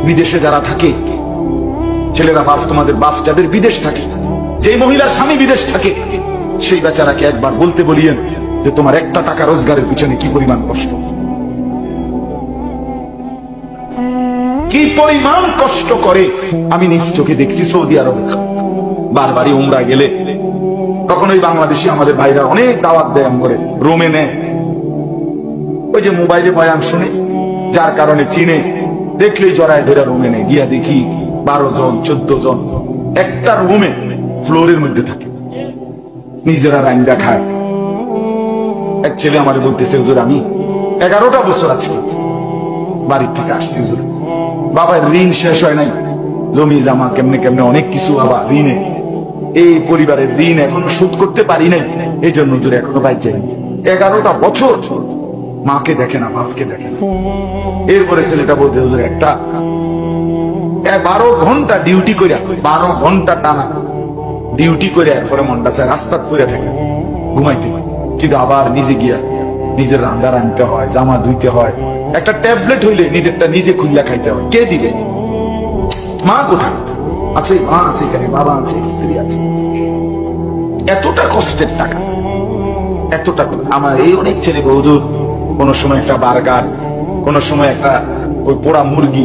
বিদেশে যারা থাকে, ছেলেরা বাপ, তোমাদের বাপ যাদের বিদেশ থাকে, যে মহিলার স্বামী বিদেশ থাকে, সেই বেচারাকে একবার বলতে বলিয়েন যে তোমার একটা টাকা রোজগারের পিছনে কি পরিমাণ কষ্ট, কি পরিমাণ কষ্ট করে। আমি নিজ চোখে দেখছি সৌদি আরবে বারবারই উমরা গেলে, তখন ওই বাংলাদেশি আমাদের ভাইরা অনেক দাওয়াত দেয় করে রুমে নেয়। ওই যে মোবাইলে বয়ান শুনে, যার কারণে চিনে, দেখলেই জড়ায় ধরে রুমে নেয়। গিয়া দেখি 12 জন 14 জন একটা রুমে ফ্লোরের মধ্যে থাকে, নিজেরা রান্না খায়। এক ছেলে আমার বলতেছে, হুজুর আমি 11টা বছর আজকে বাড়ির থেকে আসছি হুজুর, বাবার ঋণ শেষ হয় নাই, জমি জামা কেমনে কেমনে অনেক কিছু বাবা ঋণে, এই পরিবারের ঋণ এখনো শোধ করতে পারি নাই, এই জন্য হুজুর এখনো বাইর যাই। 11টা বছর মাকে দেখে না, বাপকে দেখে না। এরপরে ছেলেটা বলতে, হুজুর একটা 12 ঘন্টা ডিউটি করে, 12 ঘন্টা টানা ডিউটি করে এরপরে মনটা চায় রাস্তা ফুরে থাকে, ঘুমাইতে, কিন্তু আবার নিজে গিয়া নিজের রান্না রাঁধতে হয়, জামা ধুইতে হয়, একটা ট্যাবলেট হইলে নিজেরটা নিজে খুললা খাইতে হয়। কে দিবে? মা কোথায় আছে? মা আছে এখানে, বাবা আছে, স্ত্রী আছে। এতটা কষ্টের টাকা, এতটা। আমার এই অনেক ছেলে হুজুর কোন সময় একটা বার্গার, কোন সময় একটা ওই পোড়া মুরগি,